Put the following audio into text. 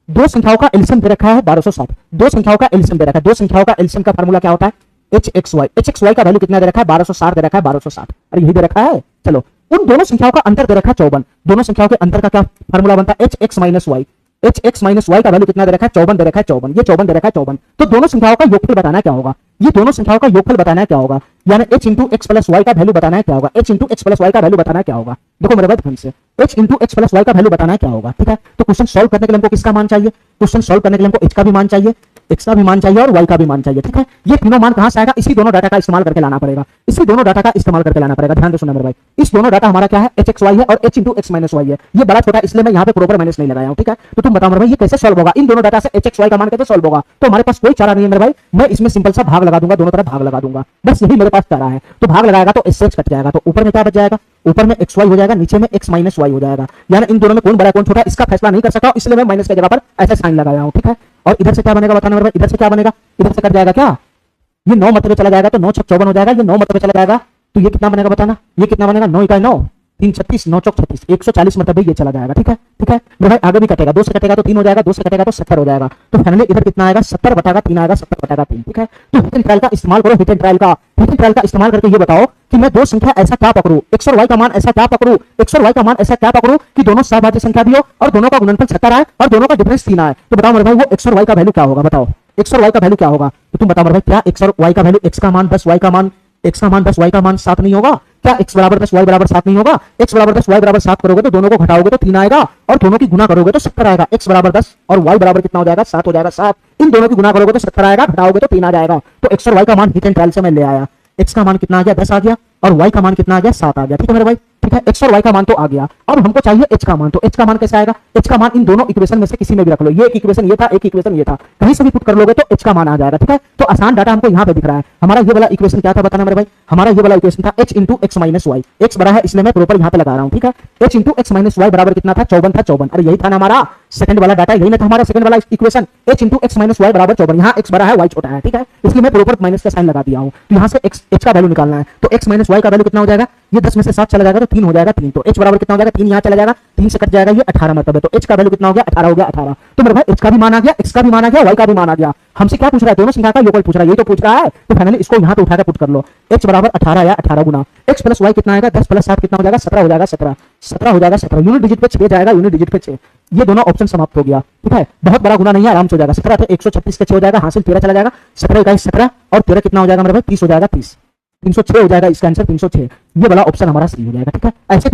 दो संख्याओं का एलसीएम दे रखा है 1260, दो संख्याओं का एलसीएम दे रखा है, दो संख्याओं का एलसीएम का फार्मूला क्या होता है एच एक्स वाई का वैल्यू कितना दे रखा है 1260 दे रखा है 1260, अरे यही दे रखा है। चलो उन दोनों संख्याओं का अंतर दे रखा है 54, दोनों संख्याओं के अंतर का क्या फार्मूला बनता है एच एक्स माइनस वाई का वैल्यू कितना दे रखा है 54 दे रखा है 54, ये 54 दे रखा है 54, तो दोनों संख्याओं का योगफल बताना क्या होगा, ये दोनों संख्याओं का योगफल बताना क्या होगा, यानी h into x plus y का वैल्यू बताना क्या होगा, h into x plus y का वैल्यू बताना क्या होगा। देखो मेरे भाई ध्यान से, h into x plus y का वैल्यू बताना क्या होगा, ठीक है। तो क्वेश्चन सॉल्व करने के लिए हमको किसका मान चाहिए, क्वेश्चन सॉल्व करने के लिए हमको h का भी मान चाहिए, x का भी मान चाहिए और y का भी मान चाहिए, ठीक है। ये तीनों मान कहां से आएगा, इसी दोनों डाटा का इस्तेमाल करके लाना पड़ेगा, इसी दोनों डाटा का इस्तेमाल करके लाना पड़ेगा। ध्यान से सुनना मेरे भाई, इस दोनों डाटा हमारा क्या है एच एक्स वाई है और h into x minus y है, ये बड़ा छोटा इसलिए मैं यहाँ पे प्रॉपर माइनस नहीं लगाया हूँ, ठीक है। तो तुम बताओ मेरे भाई ये कैसे सॉल्व होगा, इन दोनों डाटा से एच एक्स वाई का मान कैसे सॉल्व होगा। तो हमारे पास कोई चारा नहीं है मेरे भाई, मैं इसमें सिंपल सा भाग लगा दूंगा, दोनों तरफ भाग लगा दूंगा, बस यही मेरे पास चारा है। तो भाग लगाएगा तो इससे कट जाएगा, तो ऊपर में क्या बच जाएगा, ऊपर में एक्स वाई हो जाएगा, नीचे में एक्स माइनस वाई हो जाएगा, यानी इन दोनों में कौन बड़ा कौन छोटा इसका फैसला नहीं कर सकता, इसलिए मैं माइनस की जगह पर ऐसा साइन लगाया हूं, ठीक है। और इधर से क्या बनेगा बताना मेरे भाई, इधर से क्या बनेगा, इधर से कट जाएगा क्या, ये 9 मत पे चला जाएगा तो 9 छक 54 हो जाएगा, ये 9 मत पे चला जाएगा तो ये कितना बनेगा बताना, ये कितना बनेगा 9 इकाई 9 3 36 9 चौक 36 140 मतलब ये चला जाएगा, ठीक है ठीक है मेरे भाई। आगे भी कटेगा, 2 से कटेगा तो 3 हो जाएगा, 2 से कटेगा तो 70 हो जाएगा, तो फाइनली इधर कितना आएगा 70 बटागा 3 आएगा, 70 बटागा 3, ठीक है। तो हिट एंड ट्रायल का इस्तेमाल करो, हिट एंड ट्रायल का इस्तेमाल करके ये बताओ कि मैं दो संख्या ऐसा क्या पकड़ूं, एक्स और वाई का मान ऐसा क्या पकड़ूं, एक्स और वाई का मान ऐसा क्या पकड़ूं कि दोनों सहभाज्य संख्या भी हो और दोनों का गुणनफल 70 आए और दोनों का डिफरेंस 3 आए। तो बताओ मेरे भाई वो एक्स और वाई का वैल्यू क्या होगा, बताओ एक्स और वाई का वैल्यू क्या होगा। तो तुम बताओ मेरे भाई क्या एक्स और वाई का वैल्यू, एक्स का मान 10 वाई का मान, एक्स का मान 10 वाई का मान 7 नहीं होगा क्या, x बराबर 10 y बराबर 7 नहीं होगा, x बराबर 10 y बराबर 7 करोगे तो दोनों को घटाओगे तो 3 आएगा और दोनों की गुना करोगे तो 70 आएगा, x बराबर 10 और y बराबर कितना हो जाएगा 7 हो जाएगा, 7 इन दोनों की गुना करोगे तो 70 आएगा, घटाओगे तो 3 आ जाएगा। तो x और y का मान हिट एंड ट्रायल से मैं ले आया, x का मान कितना आ गया 10 आ गया और y का मान कितना आ गया 7 आ गया, ठीक है मेरे भाई, ठीक है। x और y का मान तो आ गया, अब हमको चाहिए h का मान, तो h का मान कैसे आएगा, h का मान इन दोनों इक्वेशन में से किसी में भी रख लो, ये एक इक्वेशन ये था, एक इक्वेशन ये था, कहीं से भी पुट कर लोगे तो h का मान आ जाएगा, ठीक है। तो आसान डाटा हमको यहाँ पे दिख रहा है, हमारा ये वाला इक्वेशन क्या था बताना मेरे भाई, हमारा ये वाला इक्वेशन था h into x minus y, x बड़ा है इसलिए मैं प्रॉपर यहाँ पे लगा रहा हूँ, ठीक है। h into x minus y बराबर कितना था 54 था, 54, अरे यही था ना हमारा सेकंड वाला डाटा, यही ना था हमारा सेकंड वाला equation, h into x minus y बराबर 54, यहाँ x बड़ा है y छोटा है, ठीक है, इसलिए मैं प्रॉपर माइनस का साइन लगा दिया हूँ। तो यहाँ से h का वैल्यू निकालना है, तो x माइनस वाई का वैल्यू कितना हो जाएगा, ये 10 में से 7 चला जाएगा तो 3 हो जाएगा, 3 तो h बराबर कितना हो जाएगा 3 यहाँ चला जाएगा, 3 से कट जाएगा ये 18 मतलब है, तो h का वैल्यू कितना हो गया 18 हो गया 18। तो मेरे भाई h का भी मान आ गया, x का भी मान आ गया, y का भी मान आ गया, हमसे क्या पूछ रहा है दोनों संख्या का योगफल पूछ रहा है, यही तो पूछ रहा है। तो फाइनली इसको यहाँ पे उठाकर पुट कर लो, h बराबर 18 या 18 गुना x प्लस y कितना आएगा 10 प्लस 7 कितना हो जाएगा 17 हो जाएगा, 17 हो जाएगा 17, यूनिट डिजिट पे 6 जाएगा, यूनिट डिजिट पे 6, ये दोनों ऑप्शन समाप्त हो गया, ठीक है। बहुत बड़ा गुना नहीं है, आराम से हो जाएगा, 17 थे 136 के 6 हो जाएगा, हासिल 13 चला जाएगा, 17 इकाई 17 और 13 कितना हो जाएगा मेरे भाई 30 हो जाएगा, 30 306 हो जाएगा, इसका आंसर 306, ये वाला ऑप्शन हमारा सही हो जाएगा, ठीक है। ऐसे